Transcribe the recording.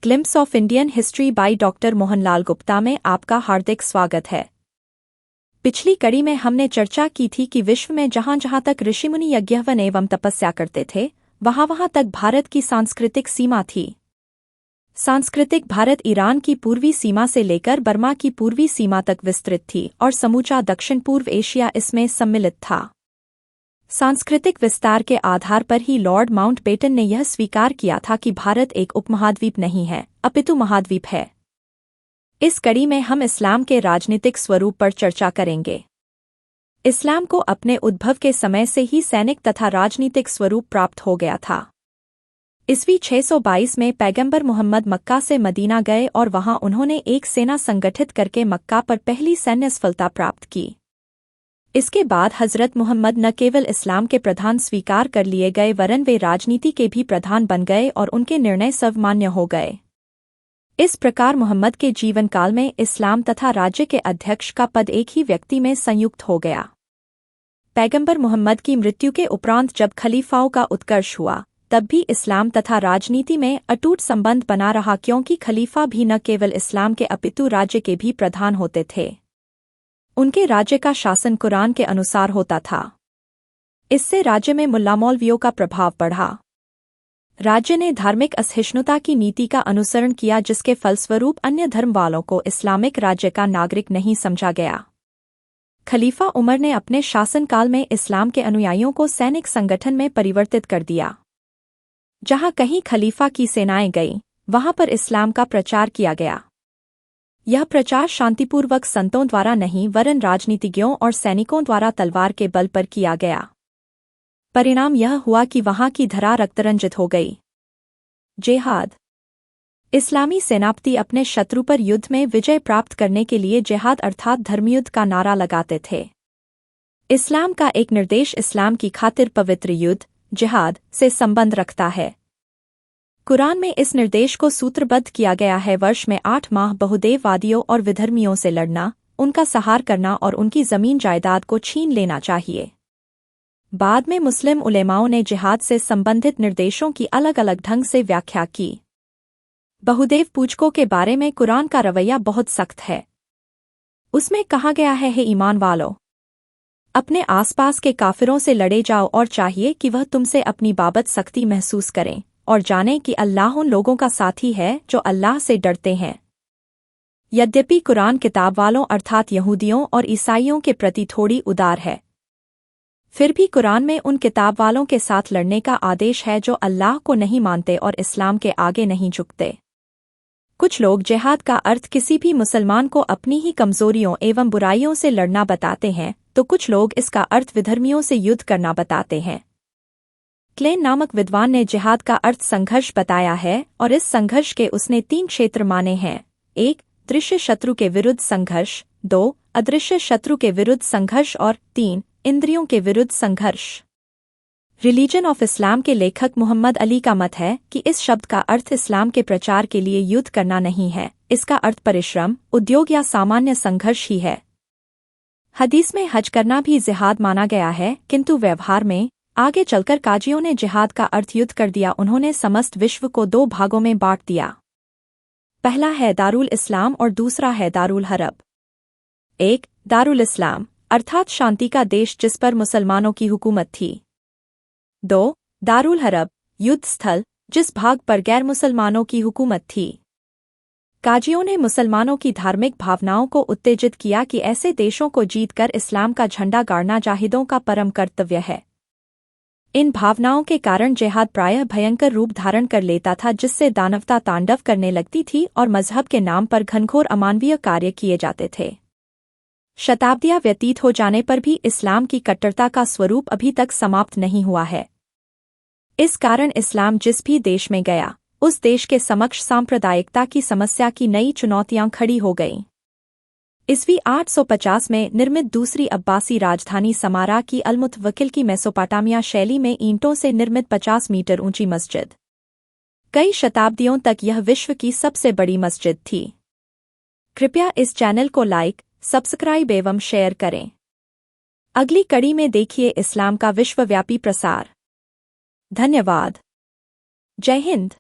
Glimpse of Indian history by doctor Mohanlal Gupta में आपका हार्दिक स्वागत है। पिछली कड़ी में हमने चर्चा की थी कि विश्व में जहां तक ऋषिमुनि यज्ञवन एवं तपस्या करते थे, वहां तक भारत की सांस्कृतिक सीमा थी। सांस्कृतिक भारत ईरान की पूर्वी सीमा से लेकर बर्मा की पूर्वी सीमा तक विस्तृत थी और समूचा दक्षिण पूर्व एशिया इसमें सम्मिलित था। सांस्कृतिक विस्तार के आधार पर ही लॉर्ड माउंटबेटन ने यह स्वीकार किया था कि भारत एक उपमहाद्वीप नहीं है, अपितु महाद्वीप है। इस कड़ी में हम इस्लाम के राजनीतिक स्वरूप पर चर्चा करेंगे। इस्लाम को अपने उद्भव के समय से ही सैनिक तथा राजनीतिक स्वरूप प्राप्त हो गया था। ईस्वी 622 में पैगंबर मुहम्मद मक्का से मदीना गए और वहां उन्होंने एक सेना संगठित करके मक्का पर पहली सैन्य सफलता प्राप्त की। इसके बाद हजरत मुहम्मद न केवल इस्लाम के प्रधान स्वीकार कर लिए गए वरन वे राजनीति के भी प्रधान बन गए और उनके निर्णय सर्वमान्य हो गए। इस प्रकार मुहम्मद के जीवन काल में इस्लाम तथा राज्य के अध्यक्ष का पद एक ही व्यक्ति में संयुक्त हो गया। पैगंबर मुहम्मद की मृत्यु के उपरांत जब खलीफाओं का उत्कर्ष हुआ, तब भी इस्लाम तथा राजनीति में अटूट संबंध बना रहा, क्योंकि खलीफा भी न केवल इस्लाम के अपितु राज्य के भी प्रधान होते थे। उनके राज्य का शासन कुरान के अनुसार होता था। इससे राज्य में मुल्ला मौलवियों का प्रभाव बढ़ा। राज्य ने धार्मिक असहिष्णुता की नीति का अनुसरण किया, जिसके फलस्वरूप अन्य धर्म वालों को इस्लामिक राज्य का नागरिक नहीं समझा गया। खलीफा उमर ने अपने शासनकाल में इस्लाम के अनुयायियों को सैनिक संगठन में परिवर्तित कर दिया। जहां कहीं खलीफा की सेनाएं गईं, वहां पर इस्लाम का प्रचार किया गया। यह प्रचार शांतिपूर्वक संतों द्वारा नहीं वरन राजनीतिज्ञों और सैनिकों द्वारा तलवार के बल पर किया गया। परिणाम यह हुआ कि वहां की धरा रक्तरंजित हो गई। जिहाद। इस्लामी सेनापति अपने शत्रु पर युद्ध में विजय प्राप्त करने के लिए जिहाद अर्थात धर्मयुद्ध का नारा लगाते थे। इस्लाम का एक निर्देश इस्लाम की खातिर पवित्र युद्ध, जिहाद, से संबंध रखता है। कुरान में इस निर्देश को सूत्रबद्ध किया गया है। वर्ष में 8 माह बहुदेववादियों और विधर्मियों से लड़ना, उनका सहार करना और उनकी जमीन जायदाद को छीन लेना चाहिए। बाद में मुस्लिम उलेमाओं ने जिहाद से संबंधित निर्देशों की अलग अलग ढंग से व्याख्या की। बहुदेव पूजकों के बारे में कुरान का रवैया बहुत सख्त है। उसमें कहा गया है, हे ईमान वालों, अपने आसपास के काफिरों से लड़े जाओ और चाहिए कि वह तुमसे अपनी बाबत सख्ती महसूस करें और जानें कि अल्लाह उन लोगों का साथी है जो अल्लाह से डरते हैं। यद्यपि कुरान किताब वालों अर्थात यहूदियों और ईसाइयों के प्रति थोड़ी उदार है, फिर भी कुरान में उन किताब वालों के साथ लड़ने का आदेश है जो अल्लाह को नहीं मानते और इस्लाम के आगे नहीं झुकते। कुछ लोग जिहाद का अर्थ किसी भी मुसलमान को अपनी ही कमजोरियों एवं बुराइयों से लड़ना बताते हैं, तो कुछ लोग इसका अर्थ विधर्मियों से युद्ध करना बताते हैं। क्लेन नामक विद्वान ने जिहाद का अर्थ संघर्ष बताया है और इस संघर्ष के उसने 3 क्षेत्र माने हैं। 1. दृश्य शत्रु के विरुद्ध संघर्ष, 2. अदृश्य शत्रु के विरुद्ध संघर्ष और 3. इंद्रियों के विरुद्ध संघर्ष। रिलीजन ऑफ इस्लाम के लेखक मुहम्मद अली का मत है कि इस शब्द का अर्थ इस्लाम के प्रचार के लिए युद्ध करना नहीं है, इसका अर्थ परिश्रम, उद्योग या सामान्य संघर्ष ही है। हदीस में हज करना भी जिहाद माना गया है, किंतु व्यवहार में आगे चलकर काजियों ने जिहाद का अर्थ युद्ध कर दिया। उन्होंने समस्त विश्व को 2 भागों में बांट दिया। पहला है दारुल इस्लाम और दूसरा है दारुल हरब। 1. दारुल इस्लाम अर्थात शांति का देश जिस पर मुसलमानों की हुकूमत थी। 2. दारुल हरब युद्ध स्थल जिस भाग पर गैर मुसलमानों की हुकूमत थी। काजियों ने मुसलमानों की धार्मिक भावनाओं को उत्तेजित किया कि ऐसे देशों को जीतकर इस्लाम का झंडा गाड़ना जाहिदों का परम कर्तव्य है। इन भावनाओं के कारण जिहाद प्रायः भयंकर रूप धारण कर लेता था, जिससे दानवता तांडव करने लगती थी और मजहब के नाम पर घनघोर अमानवीय कार्य किए जाते थे। शताब्दियां व्यतीत हो जाने पर भी इस्लाम की कट्टरता का स्वरूप अभी तक समाप्त नहीं हुआ है। इस कारण इस्लाम जिस भी देश में गया, उस देश के समक्ष सांप्रदायिकता की समस्या की नई चुनौतियां खड़ी हो गईं। ईस्वी 850 में निर्मित दूसरी अब्बासी राजधानी समारा की अल-मुतवक्किल की मेसोपोटामिया शैली में ईंटों से निर्मित 50 मीटर ऊंची मस्जिद, कई शताब्दियों तक यह विश्व की सबसे बड़ी मस्जिद थी। कृपया इस चैनल को लाइक, सब्सक्राइब एवं शेयर करें। अगली कड़ी में देखिए इस्लाम का विश्वव्यापी प्रसार। धन्यवाद। जय हिंद।